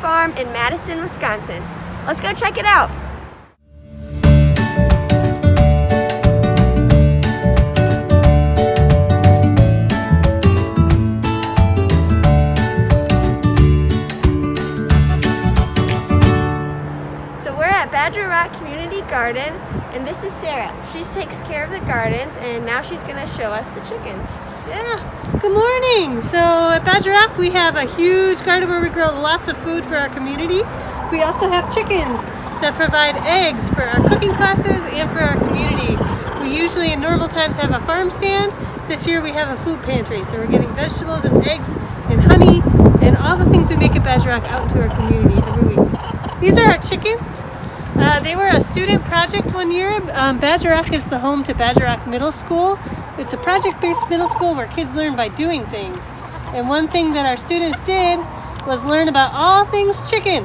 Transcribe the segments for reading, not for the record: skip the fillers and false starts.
farm in Madison, Wisconsin. Let's go check it out. So we're at Badger Rock Community Garden, and this is Sarah. She takes care of the gardens, and now she's going to show us the chickens. Yeah, good morning. So at Badger Rock we have a huge garden where we grow lots of food for our community. We also have chickens that provide eggs for our cooking classes and for our community. We usually in normal times have a farm stand. This year we have a food pantry, so we're getting vegetables and eggs and honey and all the things we make at Badger Rock out into our community every week. These are our chickens. They were a student project one year. Badger Rock is the home to Badger Rock Middle School. It's a project-based middle school where kids learn by doing things. And one thing that our students did was learn about all things chicken.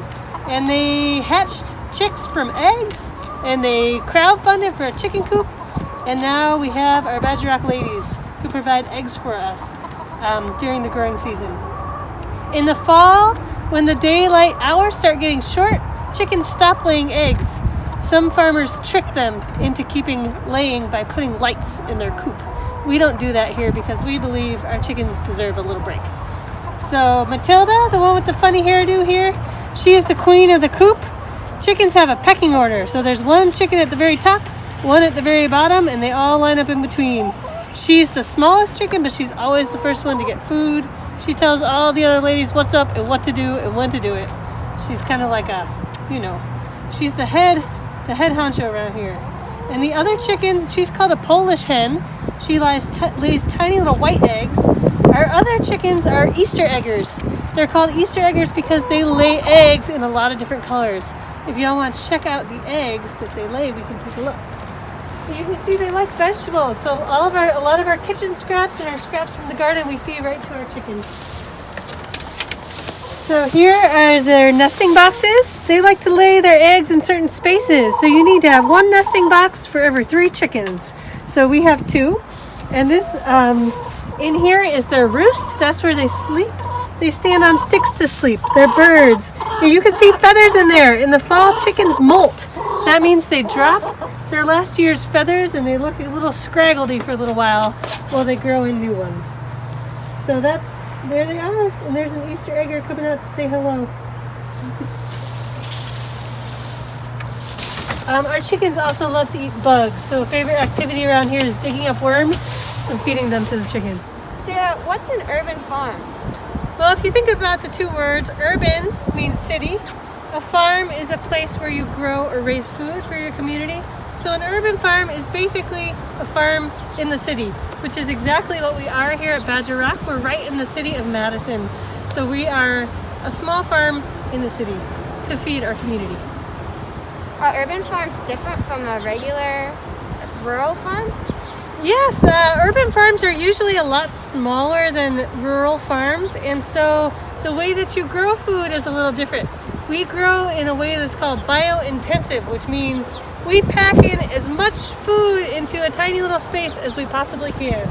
And they hatched chicks from eggs, and they crowdfunded for a chicken coop. And now we have our Badger Rock ladies who provide eggs for us during the growing season. In the fall, when the daylight hours start getting short, chickens stop laying eggs. Some farmers trick them into keeping laying by putting lights in their coop. We don't do that here because we believe our chickens deserve a little break. So Matilda, the one with the funny hairdo here, she is the queen of the coop. Chickens have a pecking order. So there's one chicken at the very top, one at the very bottom, and they all line up in between. She's the smallest chicken, but she's always the first one to get food. She tells all the other ladies what's up and what to do and when to do it. She's kind of like she's the head honcho around here. And the other chickens, she's called a Polish hen. She lays tiny little white eggs. Our other chickens are Easter eggers. They're called Easter eggers because they lay eggs in a lot of different colors. If y'all want to check out the eggs that they lay, we can take a look. You can see they like vegetables. So a lot of our kitchen scraps and our scraps from the garden we feed right to our chickens. So here are their nesting boxes. They like to lay their eggs in certain spaces. So you need to have one nesting box for every 3 chickens. So we have 2. And this in here is their roost. That's where they sleep. They stand on sticks to sleep. They're birds. And you can see feathers in there. In the fall, chickens molt. That means they drop their last year's feathers and they look a little scraggledy for a little while they grow in new ones. So there they are. And there's an Easter egger coming out to say hello. Our chickens also love to eat bugs. So a favorite activity around here is digging up worms and feeding them to the chickens. Sarah, what's an urban farm? Well, if you think about the 2 words, urban means city. A farm is a place where you grow or raise food for your community. So an urban farm is basically a farm in the city, which is exactly what we are here at Badger Rock. We're right in the city of Madison. So we are a small farm in the city to feed our community. Are urban farms different from a regular rural farm? Yes, urban farms are usually a lot smaller than rural farms, and so the way that you grow food is a little different. We grow in a way that's called bio-intensive, which means we pack in as much food into a tiny little space as we possibly can.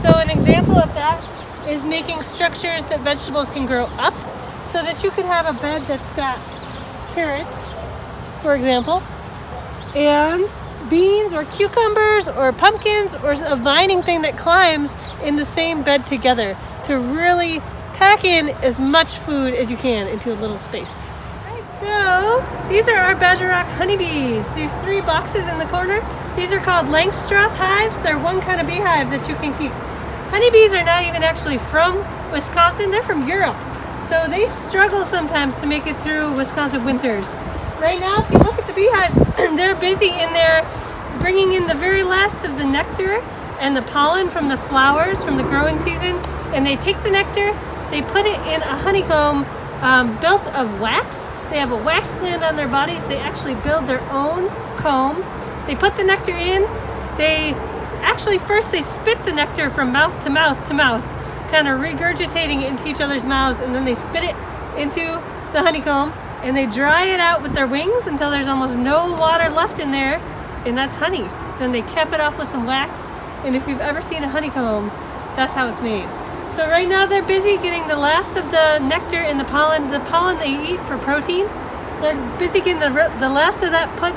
So an example of that is making structures that vegetables can grow up, so that you can have a bed that's got carrots, for example, and beans or cucumbers or pumpkins or a vining thing that climbs in the same bed together to really pack in as much food as you can into a little space. So these are our Badger Rock honeybees. These 3 boxes in the corner, these are called Langstroth hives. They're one kind of beehive that you can keep. Honeybees are not even actually from Wisconsin, they're from Europe. So they struggle sometimes to make it through Wisconsin winters. Right now, if you look at the beehives, they're busy in there bringing in the very last of the nectar and the pollen from the flowers from the growing season. And they take the nectar, they put it in a honeycomb built of wax. They have a wax gland on their bodies. They actually build their own comb. They put the nectar in. First they spit the nectar from mouth to mouth to mouth, kind of regurgitating it into each other's mouths, and then they spit it into the honeycomb, and they dry it out with their wings until there's almost no water left in there, and that's honey. Then they cap it off with some wax, and if you've ever seen a honeycomb, that's how it's made. So right now they're busy getting the last of the nectar and the pollen they eat for protein. They're busy getting the last of that put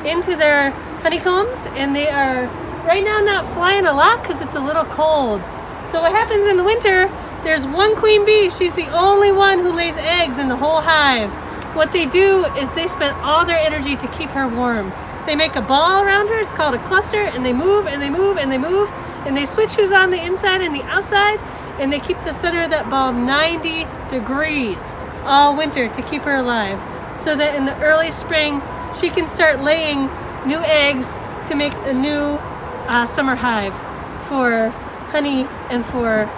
into their honeycombs, and they are right now not flying a lot because it's a little cold. So what happens in the winter, there's one queen bee. She's the only one who lays eggs in the whole hive. What they do is they spend all their energy to keep her warm. They make a ball around her, it's called a cluster, and they move and they move and they move, and they switch who's on the inside and the outside, and they keep the center of that ball 90 degrees all winter to keep her alive, so that in the early spring she can start laying new eggs to make a new summer hive for honey and for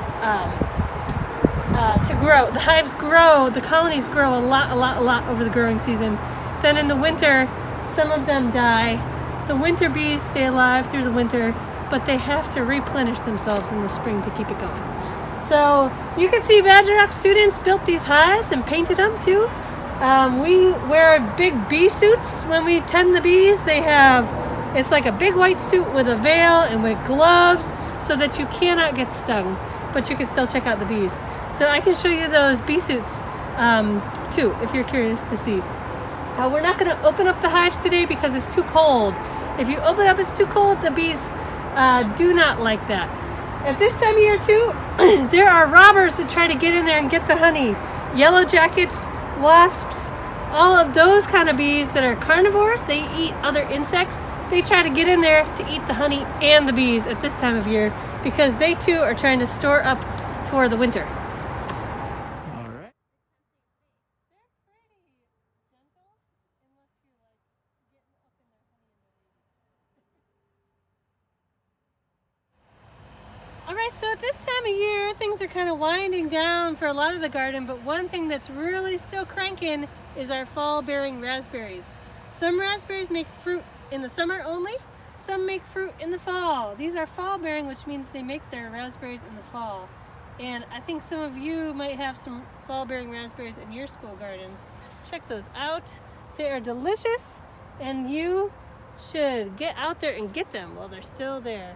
to grow. The hives grow, the colonies grow a lot over the growing season. Then in the winter, some of them die. The winter bees stay alive through the winter, but they have to replenish themselves in the spring to keep it going. So you can see Badger Rock students built these hives and painted them too. We wear big bee suits when we tend the bees. It's like a big white suit with a veil and with gloves so that you cannot get stung, but you can still check out the bees. So I can show you those bee suits too, if you're curious to see. We're not going to open up the hives today because it's too cold. If you open up, it's too cold. The bees do not like that. At this time of year too, there are robbers that try to get in there and get the honey. Yellow jackets, wasps, all of those kind of bees that are carnivores, they eat other insects. They try to get in there to eat the honey and the bees at this time of year because they too are trying to store up for the winter. Alright, so at this time of year, things are kind of winding down for a lot of the garden, but one thing that's really still cranking is our fall-bearing raspberries. Some raspberries make fruit in the summer only, some make fruit in the fall. These are fall-bearing, which means they make their raspberries in the fall. And I think some of you might have some fall-bearing raspberries in your school gardens. Check those out. They are delicious, and you should get out there and get them while they're still there.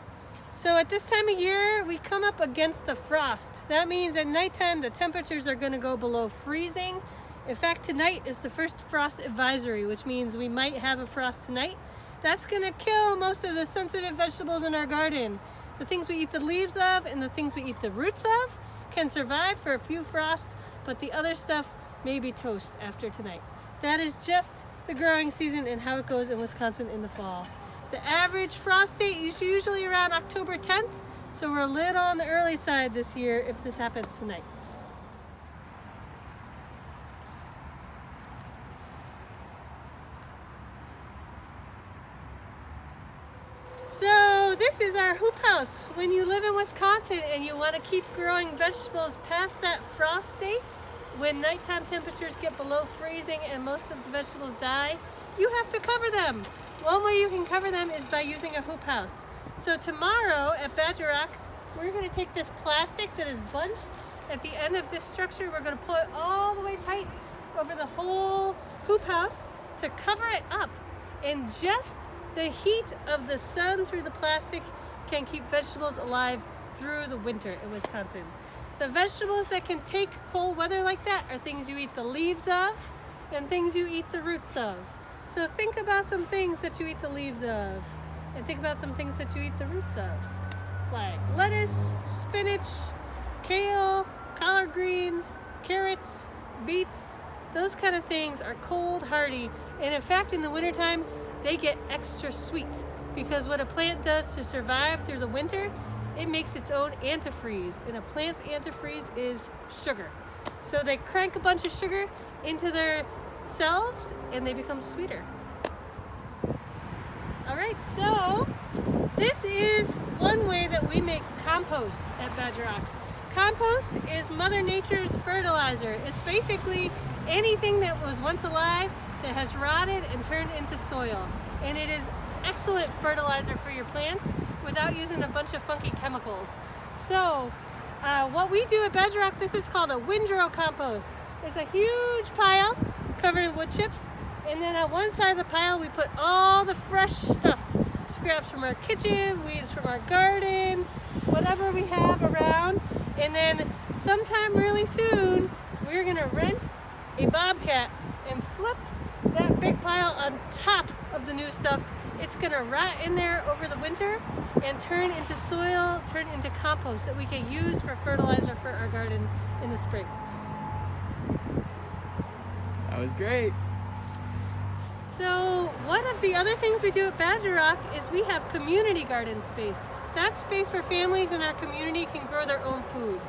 So at this time of year, we come up against the frost. That means at nighttime, the temperatures are going to go below freezing. In fact, tonight is the first frost advisory, which means we might have a frost tonight. That's going to kill most of the sensitive vegetables in our garden. The things we eat the leaves of and the things we eat the roots of can survive for a few frosts, but the other stuff may be toast after tonight. That is just the growing season and how it goes in Wisconsin in the fall. The average frost date is usually around October 10th, so we're a little on the early side this year if this happens tonight. So this is our hoop house. When you live in Wisconsin and you want to keep growing vegetables past that frost date, when nighttime temperatures get below freezing and most of the vegetables die, you have to cover them. One way you can cover them is by using a hoop house. So tomorrow at Badger Rock, we're going to take this plastic that is bunched at the end of this structure. We're going to pull it all the way tight over the whole hoop house to cover it up. And just the heat of the sun through the plastic can keep vegetables alive through the winter in Wisconsin. The vegetables that can take cold weather like that are things you eat the leaves of and things you eat the roots of. So think about some things that you eat the leaves of, and think about some things that you eat the roots of, like lettuce, spinach, kale, collard greens, carrots, beets. Those kind of things are cold hardy, and in fact in the wintertime they get extra sweet because what a plant does to survive through the winter, it makes its own antifreeze, and a plant's antifreeze is sugar. So they crank a bunch of sugar into their cells and they become sweeter. Alright, so this is one way that we make compost at Badger Rock. Compost is Mother Nature's fertilizer. It's basically anything that was once alive that has rotted and turned into soil. And it is excellent fertilizer for your plants without using a bunch of funky chemicals. So what we do at Badger Rock, this is called a windrow compost. It's a huge pile covered in wood chips, and then on one side of the pile we put all the fresh stuff, scraps from our kitchen, weeds from our garden, whatever we have around, And then sometime really soon, we're gonna rent a bobcat and flip that big pile on top of the new stuff. It's gonna rot in there over the winter and turn into soil, turn into compost that we can use for fertilizer for our garden in the spring. That was great. So one of the other things we do at Badger Rock is we have community garden space. That's space where families in our community can grow their own food.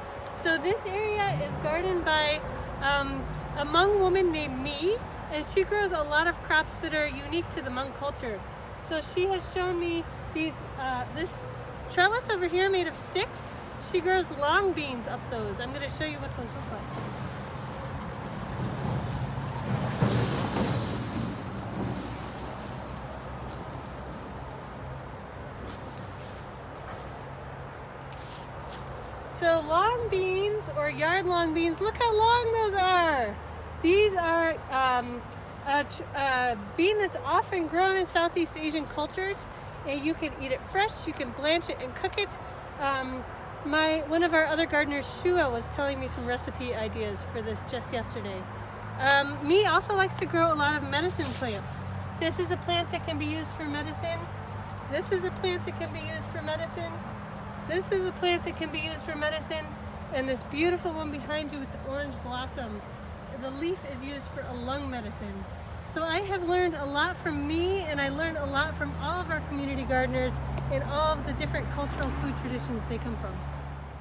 So this area is gardened by a Hmong woman named Me, and she grows a lot of crops that are unique to the Hmong culture. So she has shown me these this trellis over here made of sticks. She grows long beans up those. I'm going to show you what those look like. So long beans or yard long beans, look how long those are. These are a bean that's often grown in Southeast Asian cultures. And you can eat it fresh, you can blanch it and cook it. One of our other gardeners, Shua, was telling me some recipe ideas for this just yesterday. Me also likes to grow a lot of medicine plants. This is a plant that can be used for medicine. This is a plant that can be used for medicine. This is a plant that can be used for medicine. And this beautiful one behind you with the orange blossom, the leaf is used for a lung medicine. So I have learned a lot from Me, and I learned a lot from all of our community gardeners and all of the different cultural food traditions they come from.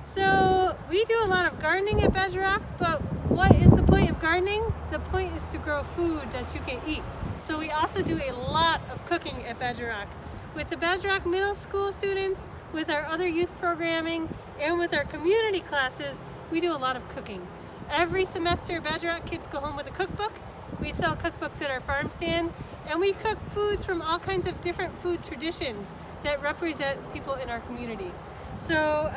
So we do a lot of gardening at Badger Rock, but what is the point of gardening? The point is to grow food that you can eat. So we also do a lot of cooking at Badger Rock. With the Badger Rock Middle School students, with our other youth programming, and with our community classes, we do a lot of cooking. Every semester, Badger Rock kids go home with a cookbook. We sell cookbooks at our farm stand, and we cook foods from all kinds of different food traditions that represent people in our community. So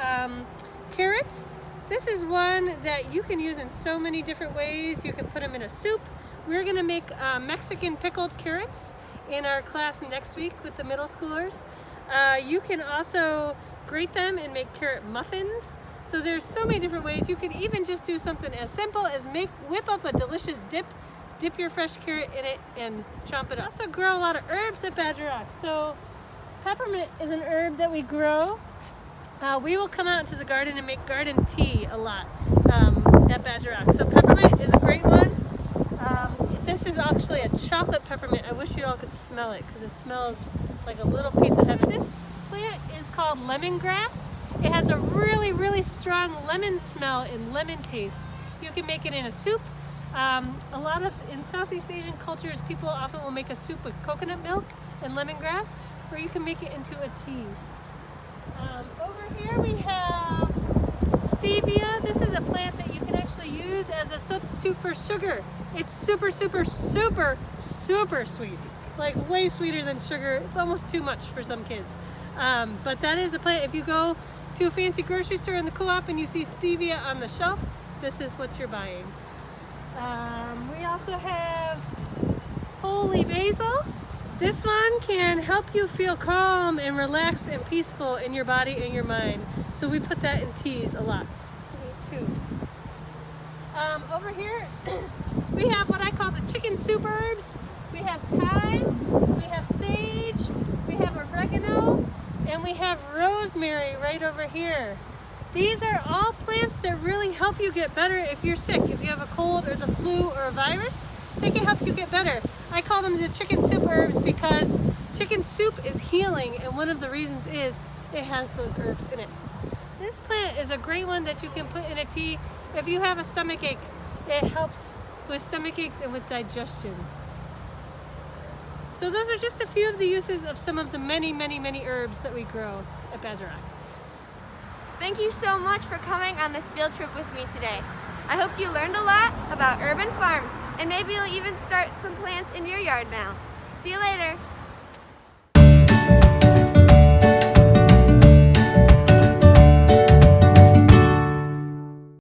carrots, this is one that you can use in so many different ways. You can put them in a soup. We're gonna make Mexican pickled carrots in our class next week with the middle schoolers. You can also grate them and make carrot muffins. So there's so many different ways. You can even just do something as simple as whip up a delicious dip your fresh carrot in it and chomp it up. We also grow a lot of herbs at Badger Rock. So peppermint is an herb that we grow. We will come out into the garden and make garden tea a lot at Badger Rock. So peppermint is a great one. This is actually a chocolate peppermint. I wish you all could smell it because it smells like a little piece of heaven. This plant is called lemongrass. It has a really, really strong lemon smell and lemon taste. You can make it in a soup. In Southeast Asian cultures, people often will make a soup with coconut milk and lemongrass, or you can make it into a tea. Over here we have stevia. This is a plant that you can actually use as a substitute for sugar. It's super, super, super, super sweet. Like way sweeter than sugar. It's almost too much for some kids. But that is a plant. If you go to a fancy grocery store in the co-op and you see stevia on the shelf, this is what you're buying. We also have holy basil. This one can help you feel calm and relaxed and peaceful in your body and your mind. So we put that in teas a lot too. Over here we have what I call the chicken soup herbs. We have thyme, we have sage, we have oregano, and we have rosemary right over here. These are all plants that really help you get better if you're sick. If you have a cold or the flu or a virus, they can help you get better. I call them the chicken soup herbs because chicken soup is healing, and one of the reasons is it has those herbs in it. This plant is a great one that you can put in a tea. If you have a stomach ache, it helps with stomach aches and with digestion. So those are just a few of the uses of some of the many, many, many herbs that we grow at Badger Rock. Thank you so much for coming on this field trip with me today. I hope you learned a lot about urban farms, and maybe you'll even start some plants in your yard now. See you later.